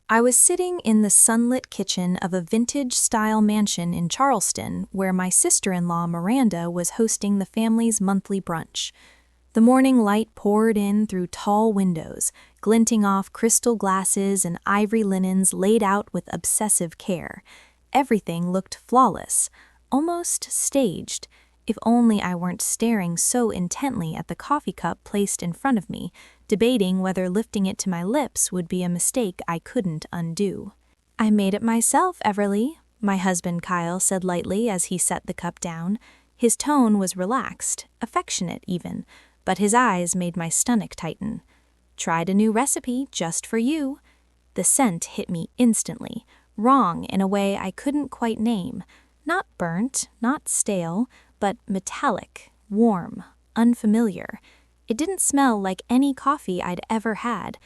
I was sitting in the sunlit kitchen of a vintage-style mansion in Charleston where my sister-in-law Miranda was hosting the family's monthly brunch. The morning light poured in through tall windows, glinting off crystal glasses and ivory linens laid out with obsessive care. Everything looked flawless, almost staged, if only I weren't staring so intently at the coffee cup placed in front of me, debating whether lifting it to my lips would be a mistake I couldn't undo. "I made it myself, Everly," my husband Kyle said lightly as he set the cup down. His tone was relaxed, affectionate even, but his eyes made my stomach tighten. "Tried a new recipe just for you." The scent hit me instantly, wrong in a way I couldn't quite name. Not burnt, not stale, but metallic, warm, unfamiliar. It didn't smell like any coffee I'd ever had.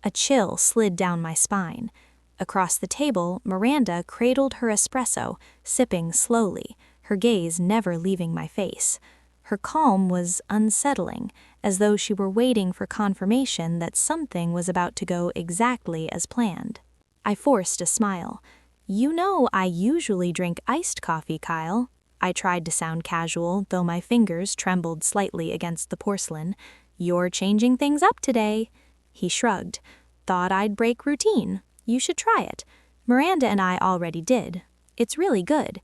A chill slid down my spine. Across the table, Miranda cradled her espresso, sipping slowly, her gaze never leaving my face. Her calm was unsettling, as though she were waiting for confirmation that something was about to go exactly as planned. I forced a smile. "You know I usually drink iced coffee, Kyle." I tried to sound casual, though my fingers trembled slightly against the porcelain. "You're changing things up today." He shrugged. "Thought I'd break routine. You should try it. Miranda and I already did. It's really good."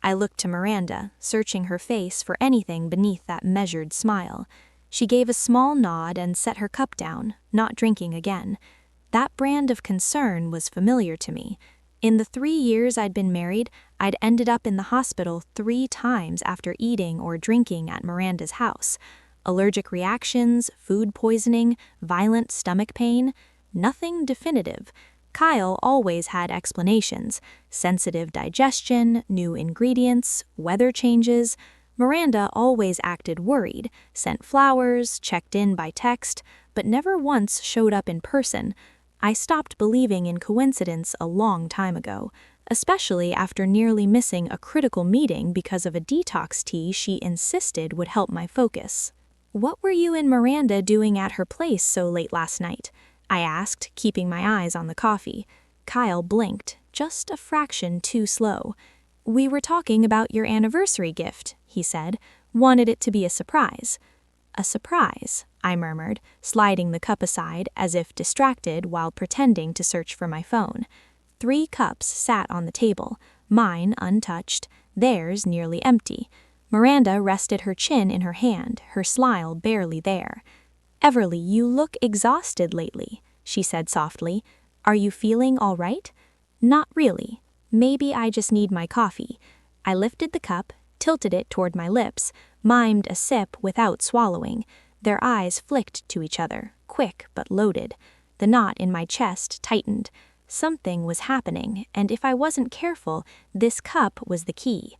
I looked to Miranda, searching her face for anything beneath that measured smile. She gave a small nod and set her cup down, not drinking again. That brand of concern was familiar to me. In the 3 years I'd been married, I'd ended up in the hospital 3 times after eating or drinking at Miranda's house. Allergic reactions, food poisoning, violent stomach pain. Nothing definitive. Kyle always had explanations: sensitive digestion, new ingredients, weather changes. Miranda always acted worried, sent flowers, checked in by text, but never once showed up in person. I stopped believing in coincidence a long time ago, especially after nearly missing a critical meeting because of a detox tea she insisted would help my focus. "What were you and Miranda doing at her place so late last night?" I asked, keeping my eyes on the coffee. Kyle blinked, just a fraction too slow. "We were talking about your anniversary gift," he said. "Wanted it to be a surprise." "A surprise," I murmured, sliding the cup aside as if distracted while pretending to search for my phone. 3 cups sat on the table, mine untouched, theirs nearly empty. Miranda rested her chin in her hand, her smile barely there. "Everly, you look exhausted lately," she said softly. "Are you feeling all right?" "Not really. Maybe I just need my coffee." I lifted the cup, tilted it toward my lips, mimed a sip without swallowing. Their eyes flicked to each other, quick but loaded. The knot in my chest tightened. Something was happening, and if I wasn't careful, this cup was the key.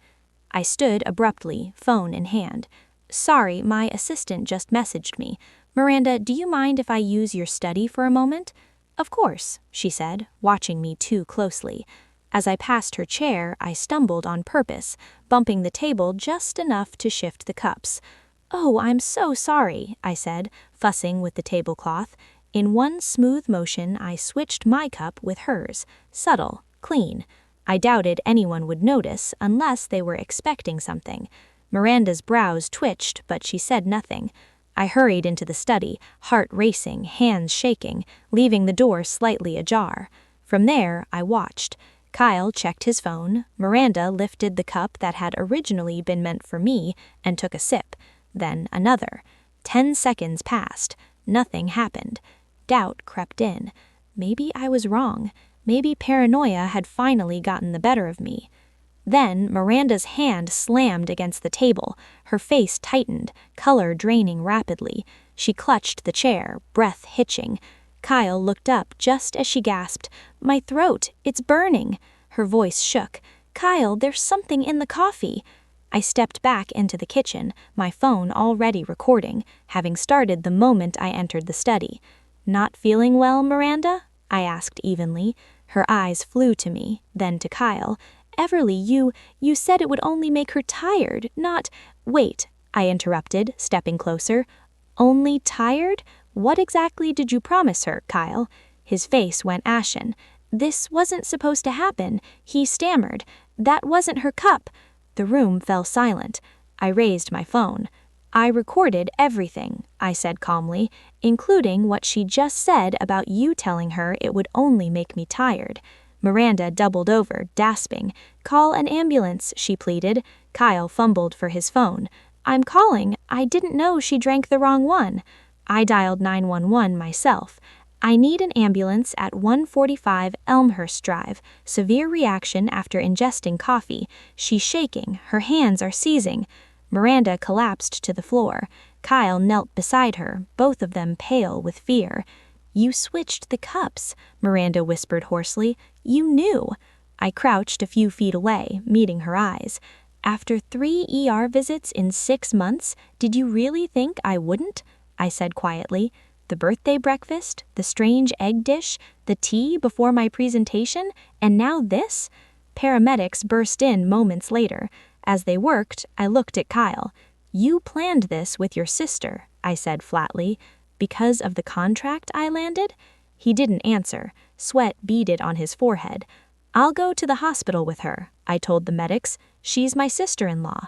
I stood abruptly, phone in hand. "Sorry, my assistant just messaged me. Miranda, do you mind if I use your study for a moment?" "Of course," she said, watching me too closely. As I passed her chair, I stumbled on purpose, bumping the table just enough to shift the cups. "Oh, I'm so sorry," I said, fussing with the tablecloth. In one smooth motion, I switched my cup with hers, subtle, clean. I doubted anyone would notice unless they were expecting something. Miranda's brows twitched, but she said nothing. I hurried into the study, heart racing, hands shaking, leaving the door slightly ajar. From there, I watched. Kyle checked his phone. Miranda lifted the cup that had originally been meant for me and took a sip. Then another. 10 seconds passed. Nothing happened. Doubt crept in. Maybe I was wrong. Maybe paranoia had finally gotten the better of me. Then Miranda's hand slammed against the table. Her face tightened, color draining rapidly. She clutched the chair, breath hitching. Kyle looked up just as she gasped, "My throat, it's burning." Her voice shook. "Kyle, there's something in the coffee." I stepped back into the kitchen, my phone already recording, having started the moment I entered the study. "Not feeling well, Miranda?" I asked evenly. Her eyes flew to me, then to Kyle. "Everly, you said it would only make her tired, not—" "Wait," I interrupted, stepping closer. "Only tired? What exactly did you promise her, Kyle?" His face went ashen. "This wasn't supposed to happen," he stammered. "That wasn't her cup." The room fell silent. I raised my phone. "I recorded everything," I said calmly, "including what she just said about you telling her it would only make me tired." Miranda doubled over, gasping. "Call an ambulance," she pleaded. Kyle fumbled for his phone. "I'm calling. I didn't know she drank the wrong one." I dialed 911 myself. "I need an ambulance at 145 Elmhurst Drive. Severe reaction after ingesting coffee. She's shaking. Her hands are seizing." Miranda collapsed to the floor. Kyle knelt beside her, both of them pale with fear. "You switched the cups," Miranda whispered hoarsely. "You knew." I crouched a few feet away, meeting her eyes. "After 3 ER visits in 6 months, did you really think I wouldn't?" I said quietly. "The birthday breakfast, the strange egg dish, the tea before my presentation, and now this?" Paramedics burst in moments later. As they worked, I looked at Kyle. "You planned this with your sister," I said flatly. "Because of the contract I landed?" He didn't answer. Sweat beaded on his forehead. "I'll go to the hospital with her," I told the medics. "She's my sister-in-law."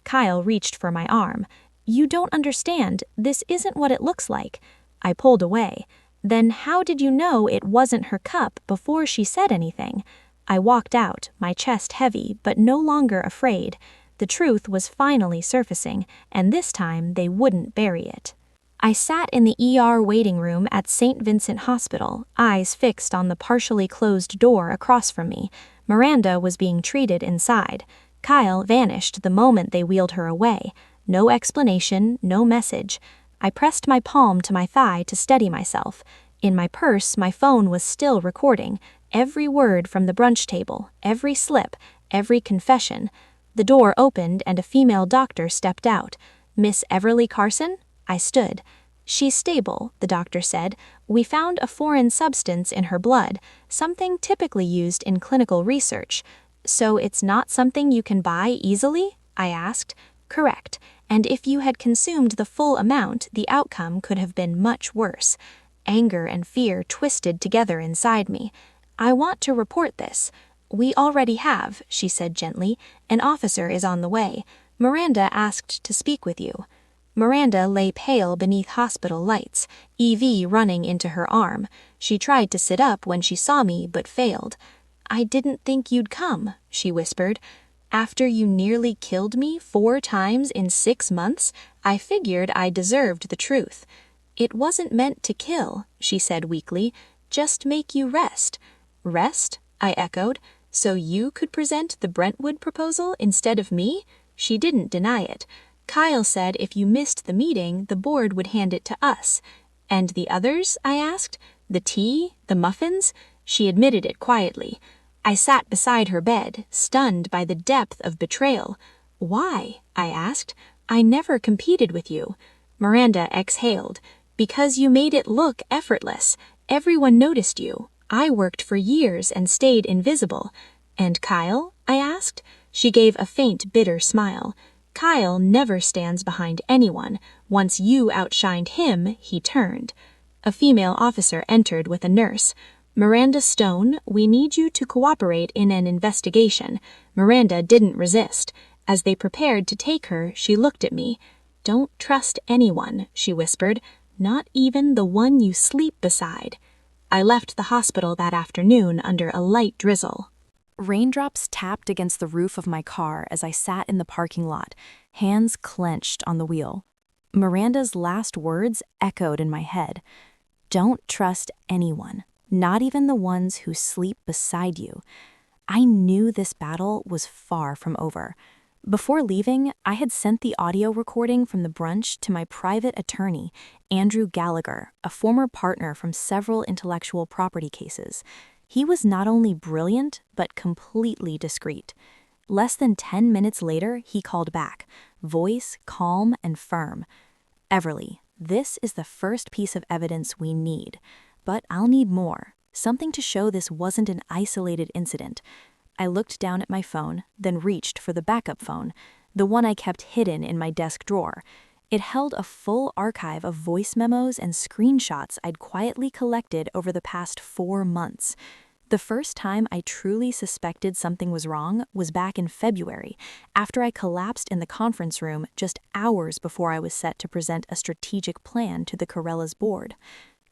Kyle reached for my arm. "You don't understand. This isn't what it looks like." I pulled away. "Then how did you know it wasn't her cup before she said anything?" I walked out, my chest heavy, but no longer afraid. The truth was finally surfacing, and this time they wouldn't bury it. I sat in the ER waiting room at St. Vincent Hospital, eyes fixed on the partially closed door across from me. Miranda was being treated inside. Kyle vanished the moment they wheeled her away. No explanation, no message. I pressed my palm to my thigh to steady myself. In my purse, my phone was still recording. Every word from the brunch table, every slip, every confession. The door opened and a female doctor stepped out. "Miss Everly Carson?" I stood. "She's stable," the doctor said. "We found a foreign substance in her blood, something typically used in clinical research." "So it's not something you can buy easily?" I asked. "Correct. And if you had consumed the full amount, the outcome could have been much worse." Anger and fear twisted together inside me. "I want to report this." "We already have," she said gently. "An officer is on the way. Miranda asked to speak with you." Miranda lay pale beneath hospital lights, EV running into her arm. She tried to sit up when she saw me, but failed. "I didn't think you'd come," she whispered. "After you nearly killed me 4 times in 6 months, I figured I deserved the truth." "It wasn't meant to kill," she said weakly. "Just make you rest." "Rest?" I echoed. "So you could present the Brentwood proposal instead of me?" She didn't deny it. "Kyle said if you missed the meeting, the board would hand it to us." "And the others?" I asked. "The tea? The muffins?" She admitted it quietly. I sat beside her bed, stunned by the depth of betrayal. "Why?" I asked. "I never competed with you." Miranda exhaled. "Because you made it look effortless. Everyone noticed you. I worked for years and stayed invisible." "And Kyle?" I asked. She gave a faint, bitter smile. "Kyle never stands behind anyone. Once you outshined him, he turned." A female officer entered with a nurse. "Miranda Stone, we need you to cooperate in an investigation." Miranda didn't resist. As they prepared to take her, she looked at me. "Don't trust anyone," she whispered. "Not even the one you sleep beside." I left the hospital that afternoon under a light drizzle. Raindrops tapped against the roof of my car as I sat in the parking lot, hands clenched on the wheel. Miranda's last words echoed in my head. "Don't trust anyone, not even the ones who sleep beside you." I knew this battle was far from over. Before leaving, I had sent the audio recording from the brunch to my private attorney, Andrew Gallagher, a former partner from several intellectual property cases. He was not only brilliant, but completely discreet. Less than 10 minutes later, he called back, voice calm and firm. "Everly, this is the first piece of evidence we need, but I'll need more, something to show this wasn't an isolated incident." I looked down at my phone, then reached for the backup phone, the one I kept hidden in my desk drawer. It held a full archive of voice memos and screenshots I'd quietly collected over the past 4 months. The first time I truly suspected something was wrong was back in February, after I collapsed in the conference room just hours before I was set to present a strategic plan to the Corellas board.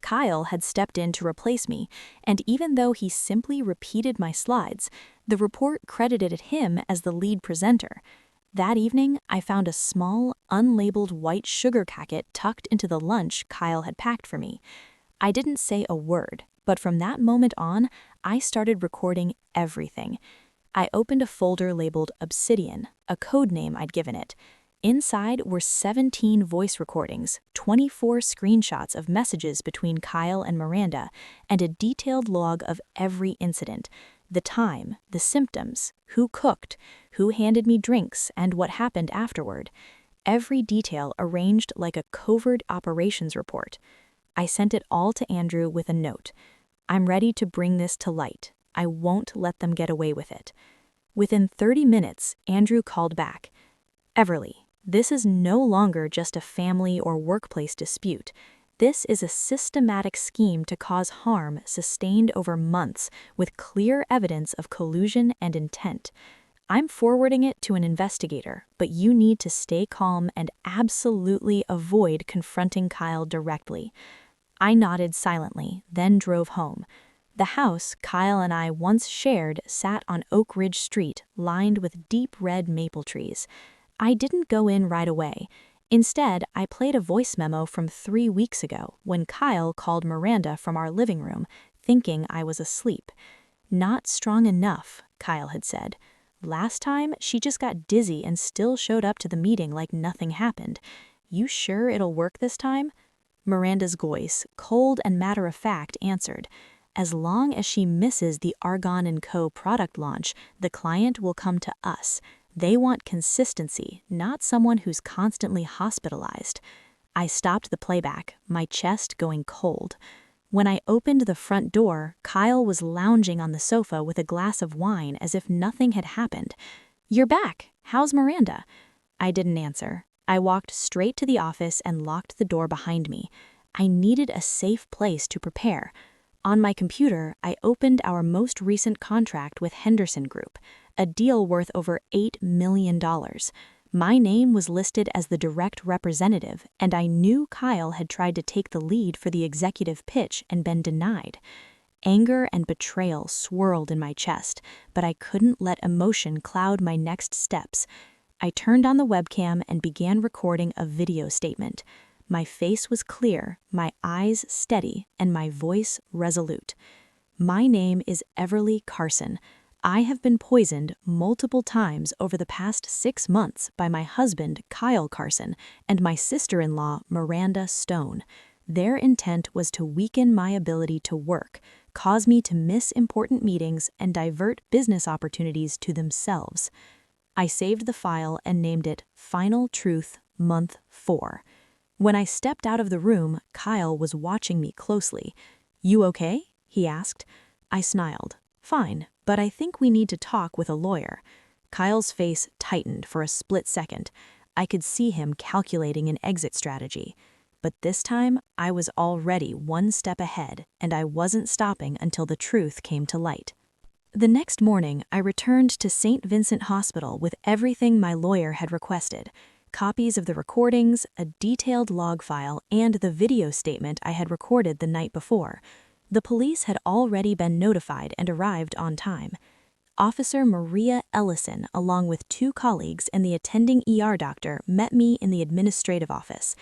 Kyle had stepped in to replace me, and even though he simply repeated my slides, the report credited him as the lead presenter. That evening, I found a small, unlabeled white sugar packet tucked into the lunch Kyle had packed for me. I didn't say a word, but from that moment on, I started recording everything. I opened a folder labeled Obsidian, a code name I'd given it. Inside were 17 voice recordings, 24 screenshots of messages between Kyle and Miranda, and a detailed log of every incident: the time, the symptoms, who cooked, who handed me drinks, and what happened afterward. Every detail arranged like a covert operations report. I sent it all to Andrew with a note: "I'm ready to bring this to light. I won't let them get away with it." Within 30 minutes, Andrew called back. "Everly, this is no longer just a family or workplace dispute. This is a systematic scheme to cause harm sustained over months with clear evidence of collusion and intent. I'm forwarding it to an investigator, but you need to stay calm and absolutely avoid confronting Kyle directly." I nodded silently, then drove home. The house Kyle and I once shared sat on Oak Ridge Street, lined with deep red maple trees. I didn't go in right away. Instead, I played a voice memo from 3 weeks ago when Kyle called Miranda from our living room, thinking I was asleep. "Not strong enough," Kyle had said. "Last time, she just got dizzy and still showed up to the meeting like nothing happened. You sure it'll work this time?" Miranda's voice, cold and matter-of-fact, answered, "As long as she misses the Argon & Co. product launch, the client will come to us. They want consistency, not someone who's constantly hospitalized." I stopped the playback, my chest going cold. When I opened the front door, Kyle was lounging on the sofa with a glass of wine as if nothing had happened. "You're back. How's Miranda?" I didn't answer. I walked straight to the office and locked the door behind me. I needed a safe place to prepare. On my computer, I opened our most recent contract with Henderson Group, a deal worth over $8 million. My name was listed as the direct representative, and I knew Kyle had tried to take the lead for the executive pitch and been denied. Anger and betrayal swirled in my chest, but I couldn't let emotion cloud my next steps. I turned on the webcam and began recording a video statement. My face was clear, my eyes steady, and my voice resolute. "My name is Everly Carson. I have been poisoned multiple times over the past 6 months by my husband, Kyle Carson, and my sister-in-law, Miranda Stone. Their intent was to weaken my ability to work, cause me to miss important meetings, and divert business opportunities to themselves." I saved the file and named it Final Truth Month 4. When I stepped out of the room, Kyle was watching me closely. "You okay?" he asked. I smiled. "Fine, but I think we need to talk with a lawyer." Kyle's face tightened for a split second. I could see him calculating an exit strategy. But this time, I was already one step ahead, and I wasn't stopping until the truth came to light. The next morning, I returned to St. Vincent Hospital with everything my lawyer had requested: copies of the recordings, a detailed log file, and the video statement I had recorded the night before. The police had already been notified and arrived on time. Officer Maria Ellison, along with 2 colleagues and the attending ER doctor, met me in the administrative office.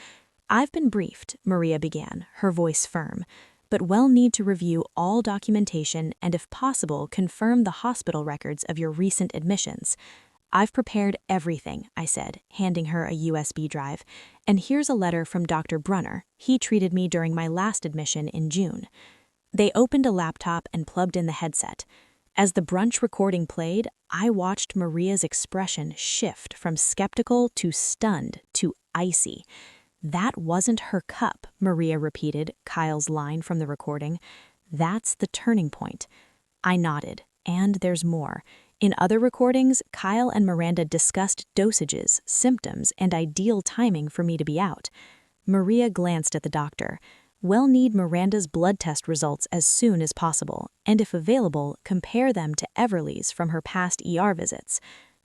"I've been briefed," Maria began, her voice firm, "but we'll need to review all documentation and, if possible, confirm the hospital records of your recent admissions." "I've prepared everything," I said, handing her a USB drive. "And here's a letter from Dr. Brunner. He treated me during my last admission in June." They opened a laptop and plugged in the headset. As the brunch recording played, I watched Maria's expression shift from skeptical to stunned to icy. "That wasn't her cup," Maria repeated Kyle's line from the recording. "That's the turning point." I nodded. And there's more. In other recordings, Kyle and Miranda discussed dosages, symptoms, and ideal timing for me to be out. Maria glanced at the doctor. We'll need Miranda's blood test results as soon as possible, and if available, compare them to Everly's from her past ER visits.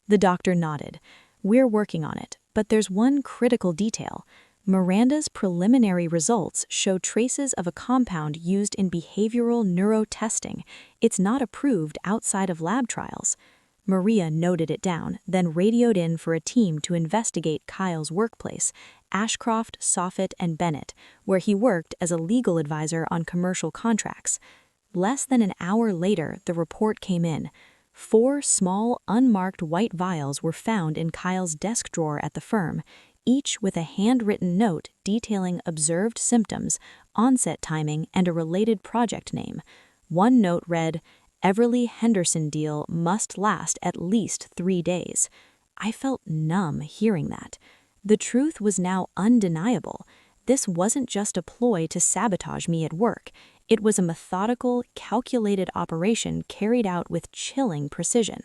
The doctor nodded. We're working on it, but there's one critical detail. Miranda's preliminary results show traces of a compound used in behavioral neurotesting. It's not approved outside of lab trials. Maria noted it down, then radioed in for a team to investigate Kyle's workplace, Ashcroft, Soffit, and Bennett, where he worked as a legal advisor on commercial contracts. Less than an hour later, the report came in. 4 small, unmarked white vials were found in Kyle's desk drawer at the firm, each with a handwritten note detailing observed symptoms, onset timing, and a related project name. One note read, "Everly Henderson deal must last at least 3 days." I felt numb hearing that. The truth was now undeniable. This wasn't just a ploy to sabotage me at work. It was a methodical, calculated operation carried out with chilling precision.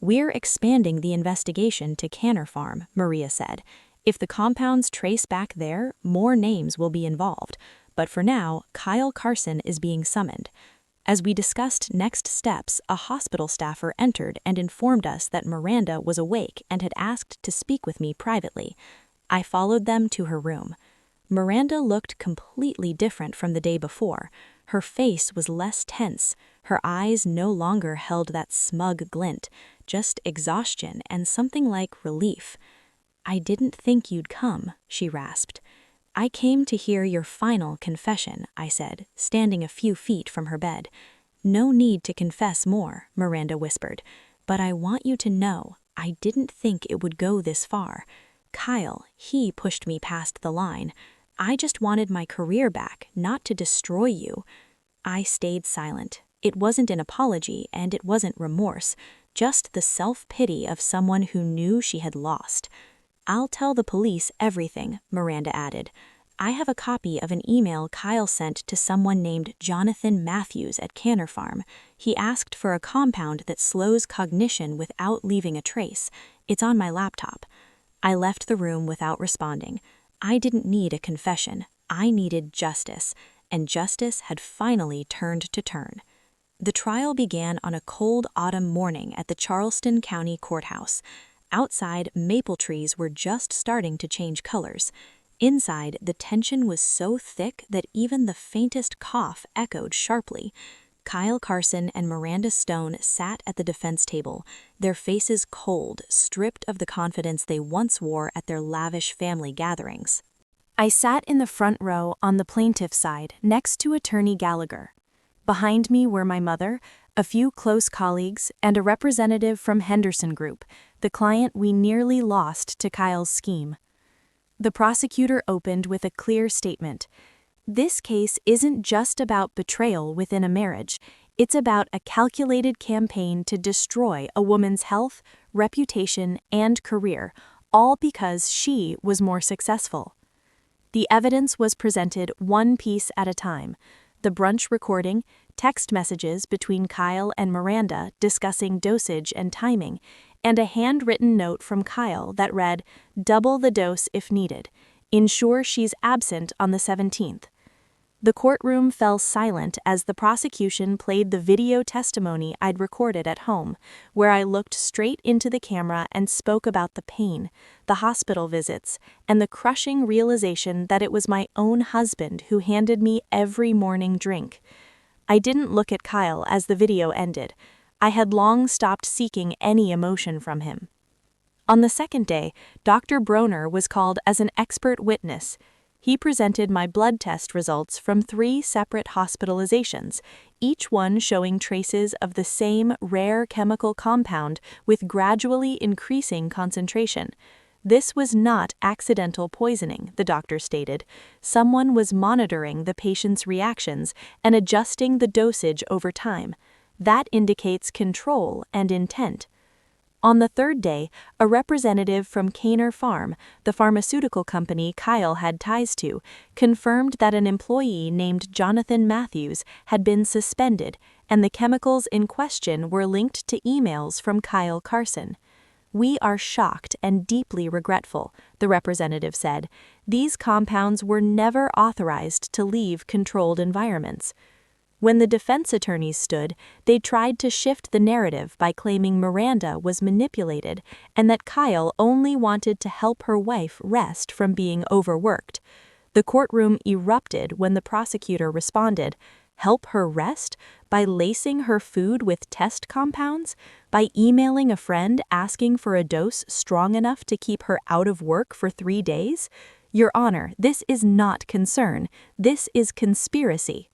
"We're expanding the investigation to Canner Farm," Maria said. "If the compounds trace back there, more names will be involved. But for now, Kyle Carson is being summoned." As we discussed next steps, a hospital staffer entered and informed us that Miranda was awake and had asked to speak with me privately. I followed them to her room. Miranda looked completely different from the day before. Her face was less tense. Her eyes no longer held that smug glint, just exhaustion and something like relief. "I didn't think you'd come," she rasped. "I came to hear your final confession," I said, standing a few feet from her bed. "No need to confess more," Miranda whispered. "But I want you to know, I didn't think it would go this far. Kyle, he pushed me past the line. I just wanted my career back, not to destroy you." I stayed silent. It wasn't an apology, and it wasn't remorse, just the self-pity of someone who knew she had lost. "I'll tell the police everything," Miranda added. "I have a copy of an email Kyle sent to someone named Jonathan Matthews at Canner Farm. He asked for a compound that slows cognition without leaving a trace. It's on my laptop." I left the room without responding. I didn't need a confession. I needed justice, and justice had finally turned to turn. The trial began on a cold autumn morning at the Charleston County Courthouse. Outside, maple trees were just starting to change colors. Inside, the tension was so thick that even the faintest cough echoed sharply. Kyle Carson and Miranda Stone sat at the defense table, their faces cold, stripped of the confidence they once wore at their lavish family gatherings. I sat in the front row on the plaintiff's side, next to Attorney Gallagher. Behind me were my mother, a few close colleagues, and a representative from Henderson Group, the client we nearly lost to Kyle's scheme. The prosecutor opened with a clear statement. "This case isn't just about betrayal within a marriage. It's about a calculated campaign to destroy a woman's health, reputation, and career, all because she was more successful." The evidence was presented one piece at a time. The brunch recording, text messages between Kyle and Miranda discussing dosage and timing, and a handwritten note from Kyle that read, "Double the dose if needed. Ensure she's absent on the 17th. The courtroom fell silent as the prosecution played the video testimony I'd recorded at home, where I looked straight into the camera and spoke about the pain, the hospital visits, and the crushing realization that it was my own husband who handed me every morning drink. I didn't look at Kyle as the video ended. I had long stopped seeking any emotion from him. On the second day, Dr. Broner was called as an expert witness. He presented my blood test results from 3 separate hospitalizations, each one showing traces of the same rare chemical compound with gradually increasing concentration. This was not accidental poisoning, the doctor stated. Someone was monitoring the patient's reactions and adjusting the dosage over time. That indicates control and intent. On the third day, a representative from Canner Farm, the pharmaceutical company Kyle had ties to, confirmed that an employee named Jonathan Matthews had been suspended, and the chemicals in question were linked to emails from Kyle Carson. "We are shocked and deeply regretful," the representative said. "These compounds were never authorized to leave controlled environments." When the defense attorneys stood, they tried to shift the narrative by claiming Miranda was manipulated and that Kyle only wanted to help her wife rest from being overworked. The courtroom erupted when the prosecutor responded, "Help her rest? By lacing her food with test compounds? By emailing a friend asking for a dose strong enough to keep her out of work for 3 days? Your Honor, this is not concern. This is conspiracy."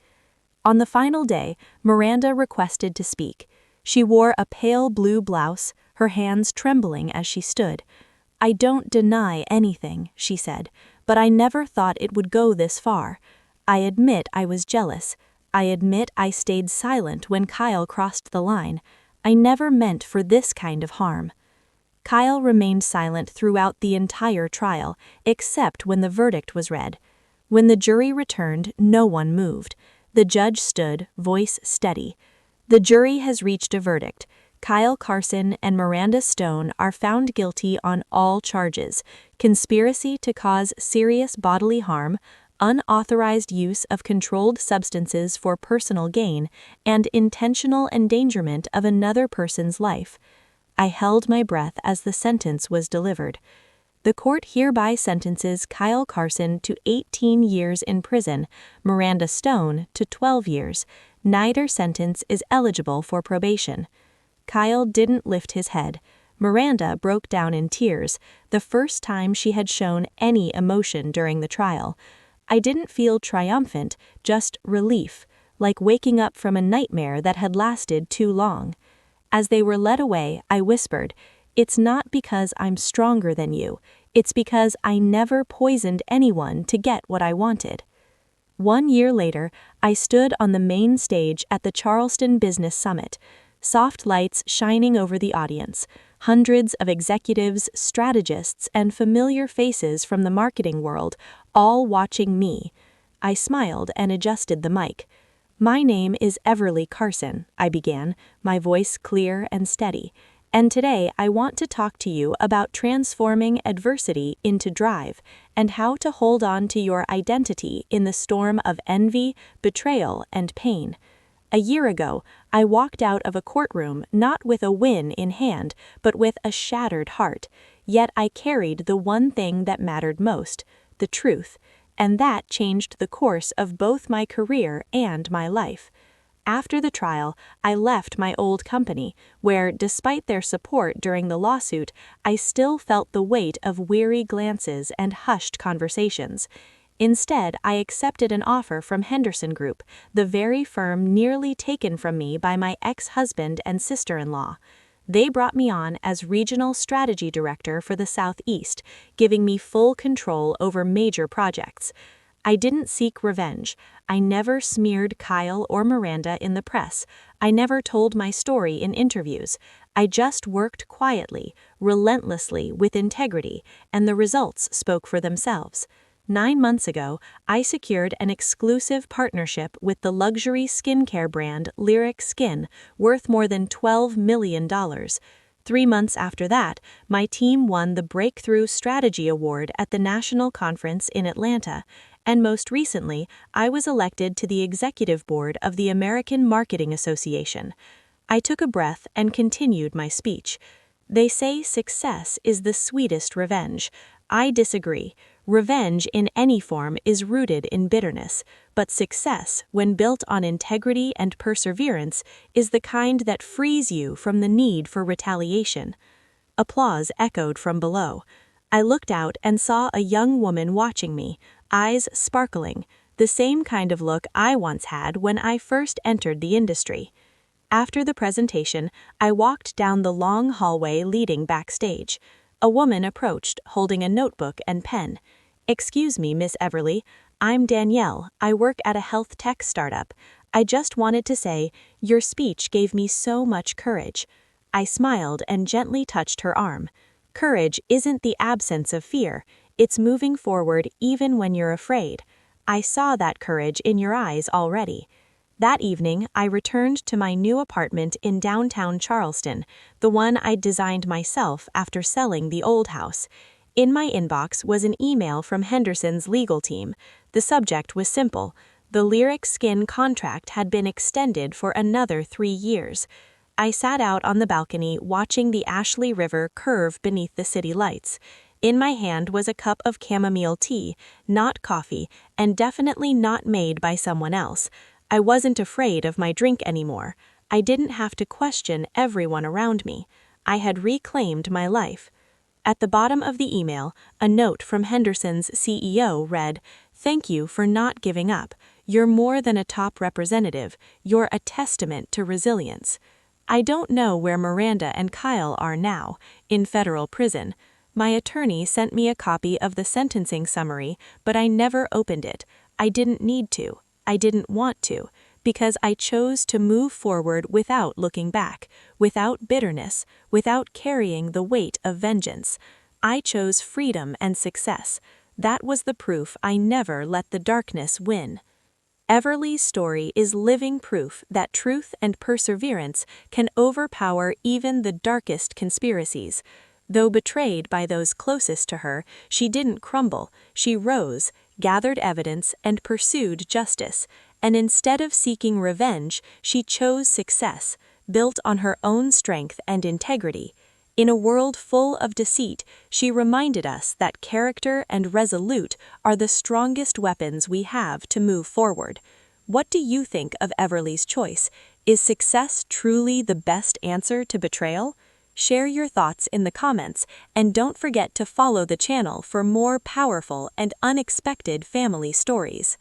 On the final day, Miranda requested to speak. She wore a pale blue blouse, her hands trembling as she stood. "I don't deny anything," she said, "but I never thought it would go this far. I admit I was jealous. I admit I stayed silent when Kyle crossed the line. I never meant for this kind of harm." Kyle remained silent throughout the entire trial, except when the verdict was read. When the jury returned, no one moved. The judge stood, voice steady. "The jury has reached a verdict. Kyle Carson and Miranda Stone are found guilty on all charges: conspiracy to cause serious bodily harm, unauthorized use of controlled substances for personal gain, and intentional endangerment of another person's life." I held my breath as the sentence was delivered. "The court hereby sentences Kyle Carson to 18 years in prison, Miranda Stone to 12 years. Neither sentence is eligible for probation." Kyle didn't lift his head. Miranda broke down in tears, the first time she had shown any emotion during the trial. I didn't feel triumphant, just relief, like waking up from a nightmare that had lasted too long. As they were led away, I whispered, "It's not because I'm stronger than you. It's because I never poisoned anyone to get what I wanted." 1 year later, I stood on the main stage at the Charleston Business Summit, soft lights shining over the audience, hundreds of executives, strategists, and familiar faces from the marketing world, all watching me. I smiled and adjusted the mic. "My name is Everly Carson," I began, my voice clear and steady. "And today I want to talk to you about transforming adversity into drive and how to hold on to your identity in the storm of envy, betrayal, and pain. A year ago, I walked out of a courtroom not with a win in hand, but with a shattered heart. Yet I carried the one thing that mattered most, the truth, and that changed the course of both my career and my life. After the trial, I left my old company, where, despite their support during the lawsuit, I still felt the weight of weary glances and hushed conversations. Instead, I accepted an offer from Henderson Group, the very firm nearly taken from me by my ex-husband and sister-in-law. They brought me on as Regional Strategy Director for the Southeast, giving me full control over major projects. I didn't seek revenge. I never smeared Kyle or Miranda in the press. I never told my story in interviews. I just worked quietly, relentlessly, with integrity, and the results spoke for themselves. 9 months ago, I secured an exclusive partnership with the luxury skincare brand Lyric Skin, worth more than $12 million. 3 months after that, my team won the Breakthrough Strategy Award at the National Conference in Atlanta, and most recently, I was elected to the executive board of the American Marketing Association. I took a breath and continued my speech. They say success is the sweetest revenge. I disagree. Revenge in any form is rooted in bitterness, but success, when built on integrity and perseverance, is the kind that frees you from the need for retaliation. Applause echoed from below. I looked out and saw a young woman watching me, eyes sparkling, the same kind of look I once had when I first entered the industry. After the presentation, I walked down the long hallway leading backstage. A woman approached, holding a notebook and pen. "Excuse me, Miss Everly. I'm Danielle. I work at a health tech startup. I just wanted to say, your speech gave me so much courage." I smiled and gently touched her arm. Courage isn't the absence of fear. It's moving forward even when you're afraid. I saw that courage in your eyes already. That evening, I returned to my new apartment in downtown Charleston, the one I'd designed myself after selling the old house. In my inbox was an email from Henderson's legal team. The subject was simple. The Lyric Skin contract had been extended for another 3 years. I sat out on the balcony watching the Ashley River curve beneath the city lights. In my hand was a cup of chamomile tea, not coffee, and definitely not made by someone else. I wasn't afraid of my drink anymore. I didn't have to question everyone around me. I had reclaimed my life. At the bottom of the email, a note from Henderson's CEO read, "Thank you for not giving up. You're more than a top representative. You're a testament to resilience." I don't know where Miranda and Kyle are now, in federal prison. My attorney sent me a copy of the sentencing summary, but I never opened it. I didn't need to. I didn't want to, because I chose to move forward without looking back, without bitterness, without carrying the weight of vengeance. I chose freedom and success. That was the proof I never let the darkness win. Everly's story is living proof that truth and perseverance can overpower even the darkest conspiracies. Though betrayed by those closest to her, she didn't crumble. She rose, gathered evidence, and pursued justice. And instead of seeking revenge, she chose success, built on her own strength and integrity. In a world full of deceit, she reminded us that character and resolute are the strongest weapons we have to move forward. What do you think of Everly's choice? Is success truly the best answer to betrayal? Share your thoughts in the comments, and don't forget to follow the channel for more powerful and unexpected family stories.